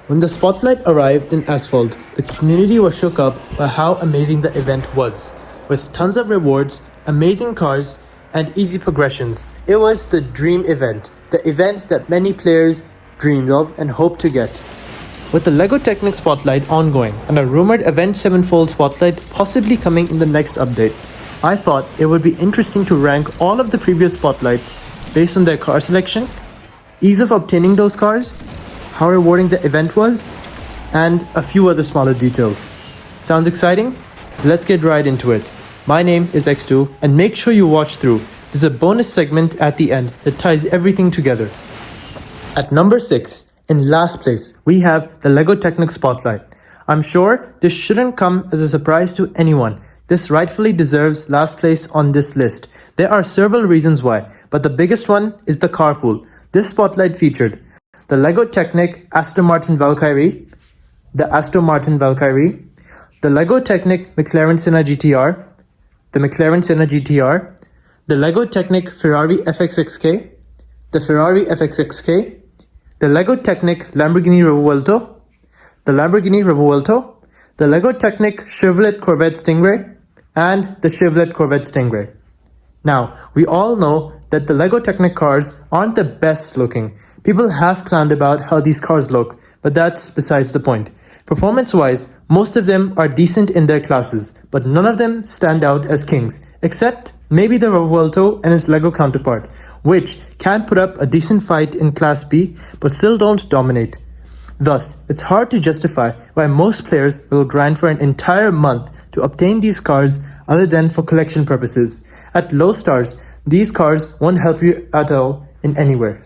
When the spotlight arrived in Asphalt, the community was shook up by how amazing the event was. With tons of rewards, amazing cars, and easy progressions, it was the dream event, the event that many players dreamed of and hoped to get. With the LEGO Technic Spotlight ongoing and a rumored Event 7-fold Spotlight possibly coming in the next update, I thought it would be interesting to rank all of the previous Spotlights based on their car selection, ease of obtaining those cars, how rewarding the event was, and a few other smaller details. Sounds exciting? Let's get right into it. My name is X2 and make sure you watch through. There's a bonus segment at the end that ties everything together. At number 6, in last place, we have the LEGO Technic Spotlight. I'm sure this shouldn't come as a surprise to anyone. This rightfully deserves last place on this list. There are several reasons why, but the biggest one is the carpool. This spotlight featured the LEGO Technic Aston Martin Valkyrie, the Aston Martin Valkyrie, the LEGO Technic McLaren Senna GTR, the McLaren Senna GTR, the LEGO Technic Ferrari FXXK, the Ferrari FXXK, the LEGO Technic Lamborghini Revuelto, the Lamborghini Revuelto, the LEGO Technic Chevrolet Corvette Stingray, and the Chevrolet Corvette Stingray. Now, we all know that the LEGO Technic cars aren't the best looking. People have clowned about how these cars look, but that's besides the point. Performance-wise, most of them are decent in their classes, but none of them stand out as kings, except maybe the Revuelto and its LEGO counterpart, which can put up a decent fight in Class B, but still don't dominate. Thus, it's hard to justify why most players will grind for an entire month to obtain these cars other than for collection purposes. At low stars, these cars won't help you at all in anywhere.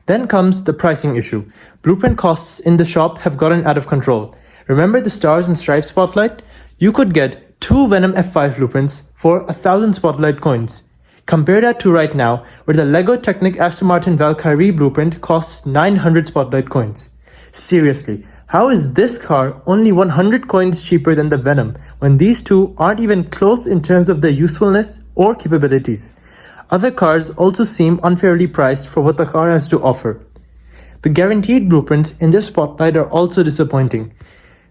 Then comes the pricing issue. Blueprint costs in the shop have gotten out of control. Remember the Stars and Stripes Spotlight? You could get 2 Venom F5 blueprints for 1,000 Spotlight coins. Compare that to right now, where the LEGO Technic Aston Martin Valkyrie blueprint costs 900 Spotlight coins. Seriously, how is this car only 100 coins cheaper than the Venom, when these two aren't even close in terms of their usefulness or capabilities? Other cars also seem unfairly priced for what the car has to offer. The guaranteed blueprints in this spotlight are also disappointing.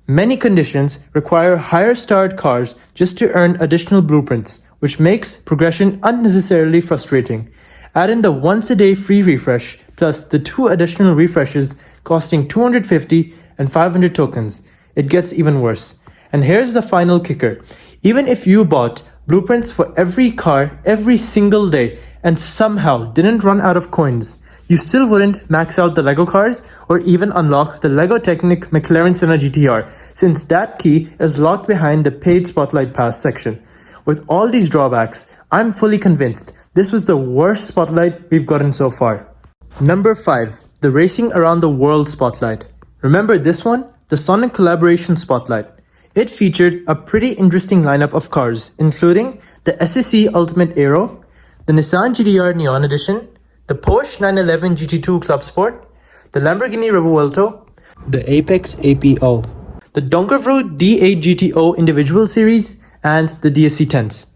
Many conditions require higher starred cars just to earn additional blueprints, which makes progression unnecessarily frustrating. Add in the once-a-day free refresh, plus the 2 additional refreshes costing 250 and 500 tokens. It gets even worse. And here's the final kicker. Even if you bought blueprints for every car every single day and somehow didn't run out of coins, you still wouldn't max out the LEGO cars or even unlock the LEGO Technic McLaren Senna GTR, since that key is locked behind the paid Spotlight Pass section. With all these drawbacks, I'm fully convinced this was the worst Spotlight we've gotten so far. Number 5. The Racing Around the World Spotlight. Remember this one? The Sonic Collaboration Spotlight. It featured a pretty interesting lineup of cars, including the SSC Ultimate Aero, the Nissan GTR Neon Edition, the Porsche 911 GT2 Club Sport, the Lamborghini Revuelto, the Apex APO, the Donkervro D8 GTO Individual Series, and the DSC 10s.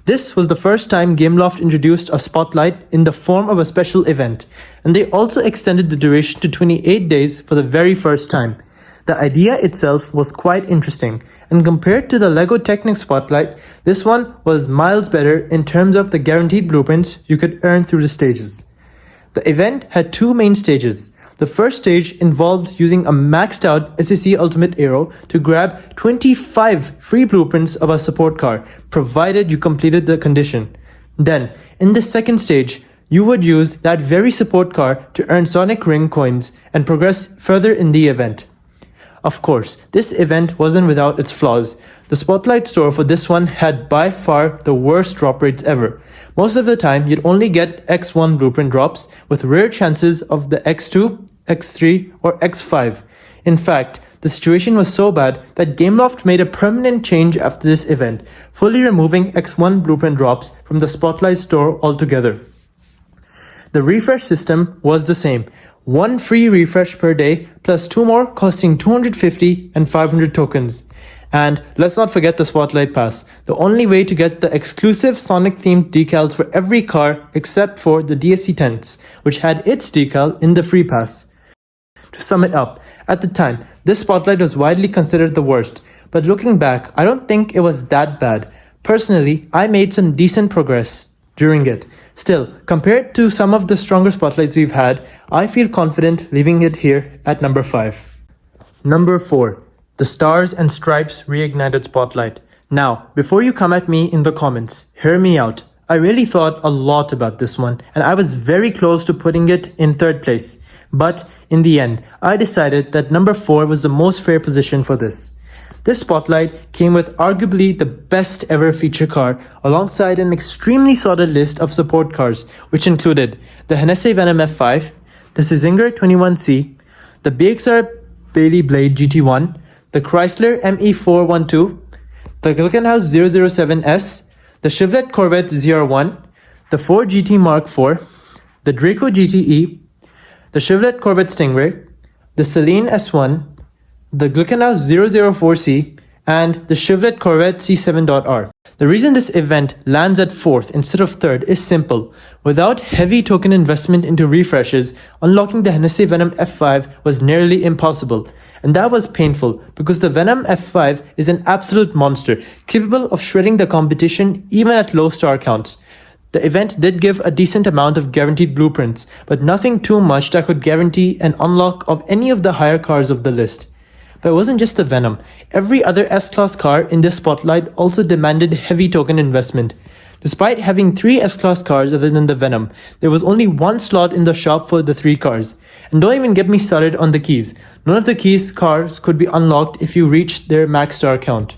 This was the first time Gameloft introduced a spotlight in the form of a special event, and they also extended the duration to 28 days for the very first time. The idea itself was quite interesting, and compared to the LEGO Technic Spotlight, this one was miles better in terms of the guaranteed blueprints you could earn through the stages. The event had 2 main stages. The first stage involved using a maxed out SSC Ultimate Aero to grab 25 free blueprints of a support car, provided you completed the condition. Then, in the second stage, you would use that very support car to earn Sonic Ring coins and progress further in the event. Of course, this event wasn't without its flaws. The Spotlight store for this one had by far the worst drop rates ever. Most of the time, you'd only get X1 blueprint drops, with rare chances of the X2, X3, or X5. In fact, the situation was so bad that Gameloft made a permanent change after this event, fully removing X1 blueprint drops from the Spotlight store altogether. The refresh system was the same. 1 free refresh per day, plus 2 more costing 250 and 500 tokens. And let's not forget the Spotlight Pass, the only way to get the exclusive Sonic-themed decals for every car except for the DSC 10s, which had its decal in the free pass. To sum it up, at the time, this spotlight was widely considered the worst, but looking back, I don't think it was that bad. Personally, I made some decent progress during it. Still, compared to some of the stronger spotlights we've had, I feel confident leaving it here at number 5. Number 4. The Stars and Stripes Reignited Spotlight. Now, before you come at me in the comments, hear me out. I really thought a lot about this one, and I was very close to putting it in 3rd place. But in the end, I decided that number 4 was the most fair position for this. This spotlight came with arguably the best ever feature car alongside an extremely sorted list of support cars, which included the Hennessy Venom F5, the Sizinger 21C, the BXR Bailey Blade GT1, the Chrysler ME412, the Glickenhaus 007S, the Chevrolet Corvette ZR1, the Ford GT Mark IV, the Draco GTE, the Chevrolet Corvette Stingray, the Celine S1, the Glickenhaus 004C, and the Chevrolet Corvette C7.R. The reason this event lands at 4th instead of 3rd is simple. Without heavy token investment into refreshes, unlocking the Hennessy Venom F5 was nearly impossible. And that was painful because the Venom F5 is an absolute monster, capable of shredding the competition even at low star counts. The event did give a decent amount of guaranteed blueprints, but nothing too much that could guarantee an unlock of any of the higher cars of the list. But it wasn't just the Venom. Every other S-Class car in this spotlight also demanded heavy token investment. Despite having 3 S-Class cars other than the Venom, there was only 1 slot in the shop for the 3 cars. And don't even get me started on the keys. None of the keys cars could be unlocked if you reached their max star count.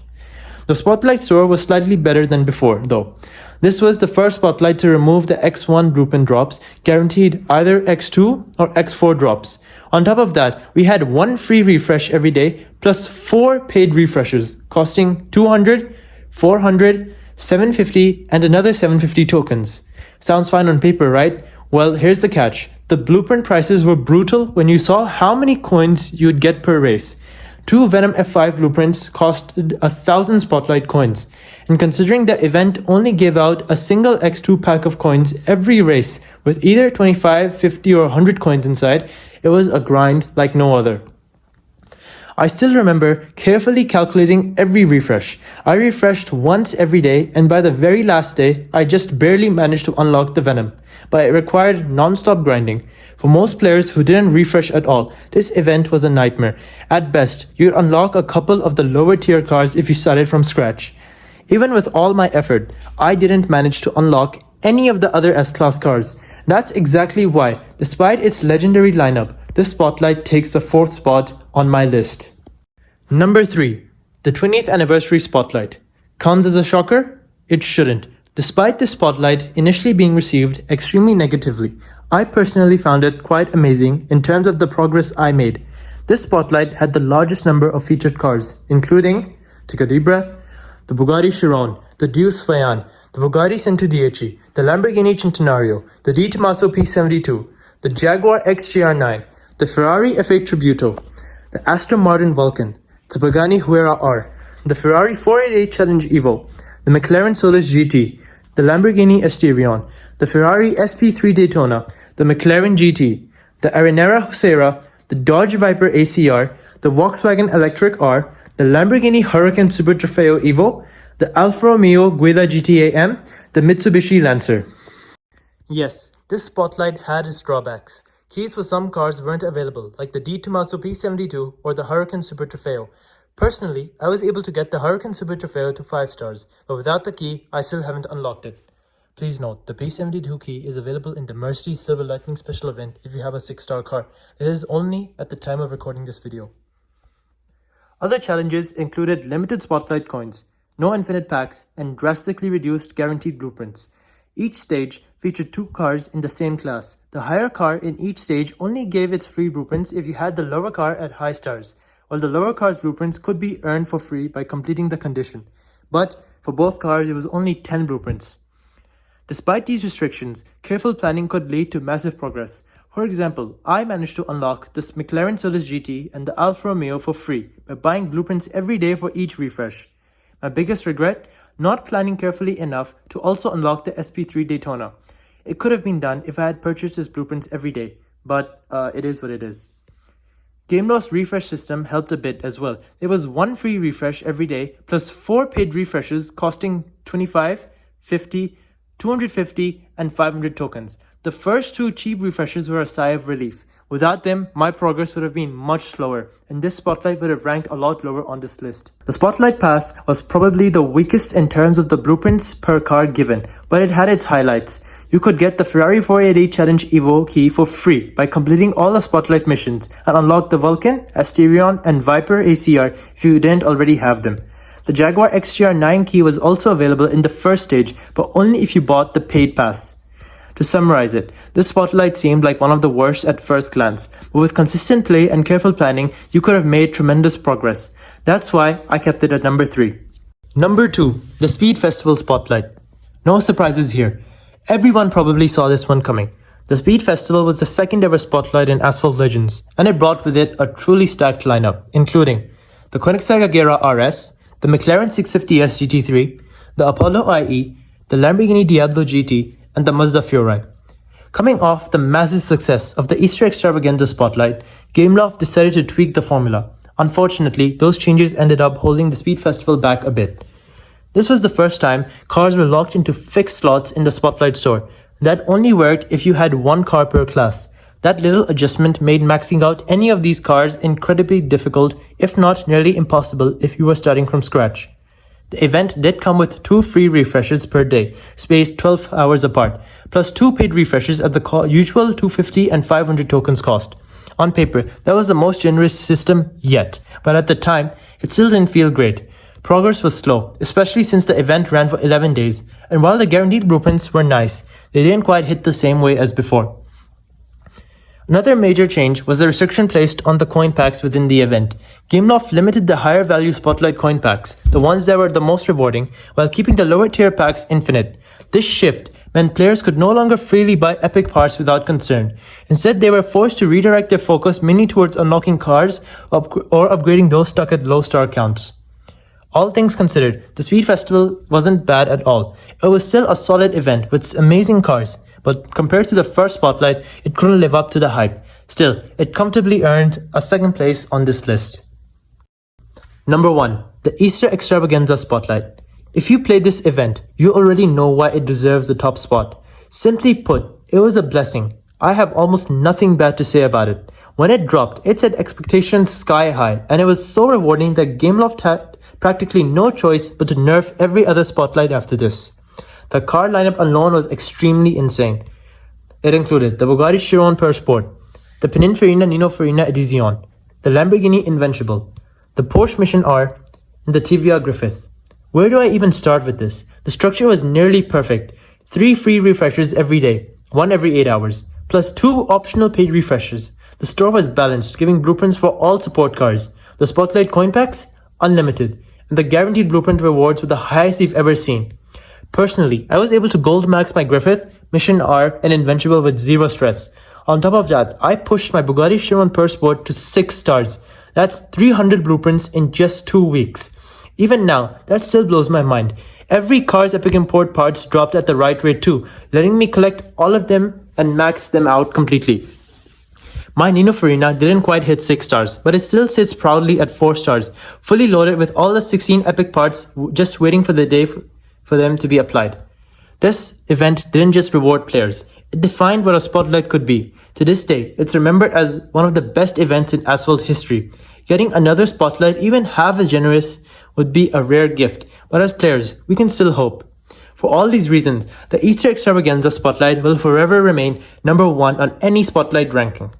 The Spotlight store was slightly better than before, though. This was the first Spotlight to remove the X1 blueprint drops, guaranteed either X2 or X4 drops. On top of that, we had 1 free refresh every day, plus 4 paid refreshes, costing 200, 400, 750, and another 750 tokens. Sounds fine on paper, right? Well, here's the catch. The blueprint prices were brutal when you saw how many coins you'd get per race. 2 Venom F5 blueprints costed 1,000 Spotlight coins, and considering the event only gave out a single X2 pack of coins every race with either 25, 50 or 100 coins inside, it was a grind like no other. I still remember carefully calculating every refresh. I refreshed once every day, and by the very last day, I just barely managed to unlock the Venom, but it required non-stop grinding. For most players who didn't refresh at all, this event was a nightmare. At best, you'd unlock a couple of the lower tier cars if you started from scratch. Even with all my effort, I didn't manage to unlock any of the other S-Class cars. That's exactly why, despite its legendary lineup, this spotlight takes the 4th spot on my list. Number 3. The 20th Anniversary Spotlight. Comes as a shocker? It shouldn't. Despite this spotlight initially being received extremely negatively, I personally found it quite amazing in terms of the progress I made. This spotlight had the largest number of featured cars, including, take a deep breath, the Bugatti Chiron, the Deuce Fayan, the Bugatti Centro 10, the Lamborghini Centenario, the Di Tommaso P72, the Jaguar XJR9, the Ferrari F8 Tributo, the Aston Martin Vulcan, the Pagani Huayra R, the Ferrari 488 Challenge Evo, the McLaren Solus GT, the Lamborghini Esterion, the Ferrari SP3 Daytona, the McLaren GT, the Arenera Huayra, the Dodge Viper ACR, the Volkswagen Electric R, the Lamborghini Huracan Super Trofeo Evo, the Alfa Romeo Giulia GTA M, the Mitsubishi Lancer. Yes, this spotlight had its drawbacks. Keys for some cars weren't available, like the Di Tommaso P72 or the Huracan Super Trofeo. Personally, I was able to get the Huracan Super Trofeo to 5 stars, but without the key, I still haven't unlocked it. Please note, the P72 key is available in the Mercedes Silver Lightning Special event if you have a 6-star car. This is only at the time of recording this video. Other challenges included limited spotlight coins, no infinite packs, and drastically reduced guaranteed blueprints. Each stage featured 2 cars in the same class. The higher car in each stage only gave its free blueprints if you had the lower car at high stars, while the lower car's blueprints could be earned for free by completing the condition. But for both cars, it was only 10 blueprints. Despite these restrictions, careful planning could lead to massive progress. For example, I managed to unlock the McLaren Solus GT and the Alfa Romeo for free by buying blueprints every day for each refresh. My biggest regret? Not planning carefully enough to also unlock the SP3 Daytona. It could have been done if I had purchased his blueprints every day, but it is what it is. Gameloft's refresh system helped a bit as well. There was one free refresh every day, plus 4 paid refreshes costing 25, 50, 250, and 500 tokens. The first 2 cheap refreshes were a sigh of relief. Without them, my progress would have been much slower, and this Spotlight would have ranked a lot lower on this list. The Spotlight Pass was probably the weakest in terms of the blueprints per card given, but it had its highlights. You could get the Ferrari 480 Challenge Evo key for free by completing all the Spotlight missions and unlock the Vulcan, Asterion, and Viper ACR if you didn't already have them. The Jaguar XGR 9 key was also available in the first stage, but only if you bought the paid pass. To summarize it, this Spotlight seemed like one of the worst at first glance, but with consistent play and careful planning, you could have made tremendous progress. That's why I kept it at number 3. Number 2, the Speed Festival Spotlight. No surprises here. Everyone probably saw this one coming. The Speed Festival was the second ever Spotlight in Asphalt Legends, and it brought with it a truly stacked lineup, including the Koenigsegg Agera RS, the McLaren 650S GT3, the Apollo IE, the Lamborghini Diablo GT, and the Mazda Fiore. Coming off the massive success of the Easter Extravaganza Spotlight, Gameloft decided to tweak the formula. Unfortunately, those changes ended up holding the Speed Festival back a bit. This was the first time cars were locked into fixed slots in the Spotlight store. That only worked if you had one car per class. That little adjustment made maxing out any of these cars incredibly difficult, if not nearly impossible if you were starting from scratch. The event did come with 2 free refreshes per day, spaced 12 hours apart, plus 2 paid refreshes at the usual 250 and 500 tokens cost. On paper, that was the most generous system yet, but at the time, it still didn't feel great. Progress was slow, especially since the event ran for 11 days, and while the guaranteed blueprints were nice, they didn't quite hit the same way as before. Another major change was the restriction placed on the coin packs within the event. Gameloft limited the higher value Spotlight coin packs, the ones that were the most rewarding, while keeping the lower tier packs infinite. This shift meant players could no longer freely buy epic parts without concern. Instead, they were forced to redirect their focus mainly towards unlocking cars or upgrading those stuck at low star counts. All things considered, the Speed Festival wasn't bad at all. It was still a solid event with amazing cars, but compared to the first Spotlight, it couldn't live up to the hype. Still, it comfortably earned a second place on this list. Number 1, the Easter Extravaganza Spotlight. If you played this event, you already know why it deserves the top spot. Simply put, it was a blessing. I have almost nothing bad to say about it. When it dropped, it set expectations sky high, and it was so rewarding that Gameloft had practically no choice but to nerf every other Spotlight after this. The car lineup alone was extremely insane. It included the Bugatti Chiron Per Sport, the Pininfarina Nino Farina Edition, the Lamborghini Invincible, the Porsche Mission R, and the TVA Griffith. Where do I even start with this? The structure was nearly perfect. 3 free refreshers every day, 1 every 8 hours, plus 2 optional paid refreshers. The store was balanced, giving blueprints for all support cars. The Spotlight coin packs, unlimited, and the guaranteed blueprint rewards were the highest we've ever seen. Personally, I was able to gold max my Griffith, Mission R, and Invincible with 0 stress. On top of that, I pushed my Bugatti Chiron Per Sport to 6 stars. That's 300 blueprints in just 2 weeks. Even now, that still blows my mind. Every car's epic import parts dropped at the right rate too, letting me collect all of them and max them out completely. My Nino Farina didn't quite hit 6 stars, but it still sits proudly at 4 stars, fully loaded with all the 16 epic parts just waiting for the day for them to be applied. This event didn't just reward players, it defined what a Spotlight could be. To this day, it's remembered as one of the best events in Asphalt history. Getting another Spotlight even half as generous would be a rare gift, but as players, we can still hope. For all these reasons, the Easter Extravaganza Spotlight will forever remain number 1 on any Spotlight ranking.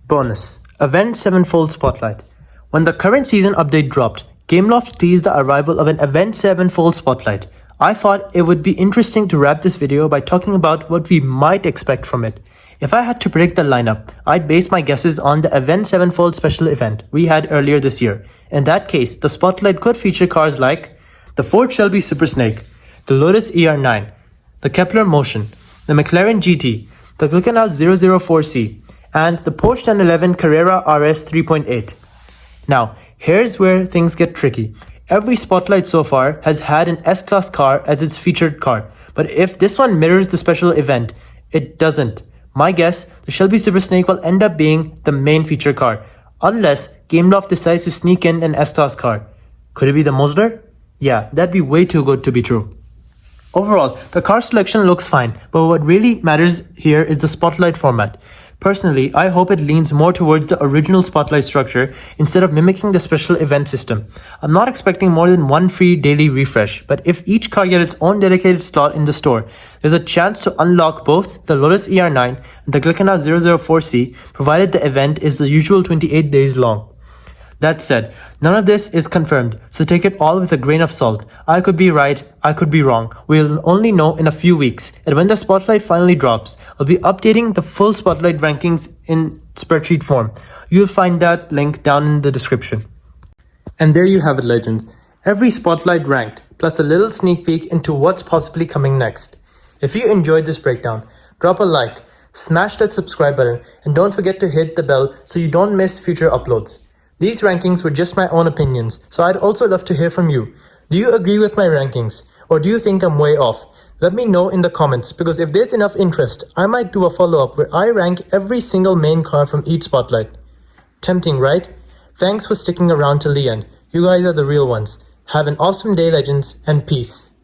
Bonus: Event 7-fold Spotlight. When the current season update dropped, Gameloft teased the arrival of an Event 7-fold Spotlight. I thought it would be interesting to wrap this video by talking about what we might expect from it. If I had to predict the lineup, I'd base my guesses on the Event 7-fold special event we had earlier this year. In that case, the Spotlight could feature cars like the Ford Shelby Super Snake, the Lotus ER9, the Kepler Motion, the McLaren GT, the Glickenhaus 004C, and the Porsche 911 Carrera RS 3.8. Now, here's where things get tricky. Every Spotlight so far has had an S-Class car as its featured car, but if this one mirrors the special event, it doesn't. My guess, the Shelby Super Snake will end up being the main feature car, unless GameLoft decides to sneak in an S-Class car. Could it be the Mazda? Yeah, that'd be way too good to be true. Overall, the car selection looks fine, but what really matters here is the spotlight format. Personally, I hope it leans more towards the original spotlight structure instead of mimicking the special event system. I'm not expecting more than one free daily refresh, but if each car gets its own dedicated slot in the store, there's a chance to unlock both the Lotus ER9 and the Glickenhaus 004C, provided the event is the usual 28 days long. That said, none of this is confirmed, so take it all with a grain of salt. I could be right, I could be wrong. We'll only know in a few weeks, and when the spotlight finally drops, I'll be updating the full spotlight rankings in spreadsheet form. You'll find that link down in the description. And there you have it, legends. Every spotlight ranked, plus a little sneak peek into what's possibly coming next. If you enjoyed this breakdown, drop a like, smash that subscribe button, and don't forget to hit the bell so you don't miss future uploads. These rankings were just my own opinions, so I'd also love to hear from you. Do you agree with my rankings? Or do you think I'm way off? Let me know in the comments, because if there's enough interest, I might do a follow-up where I rank every single main car from each spotlight. Tempting, right? Thanks for sticking around till the end. You guys are the real ones. Have an awesome day, legends, and peace.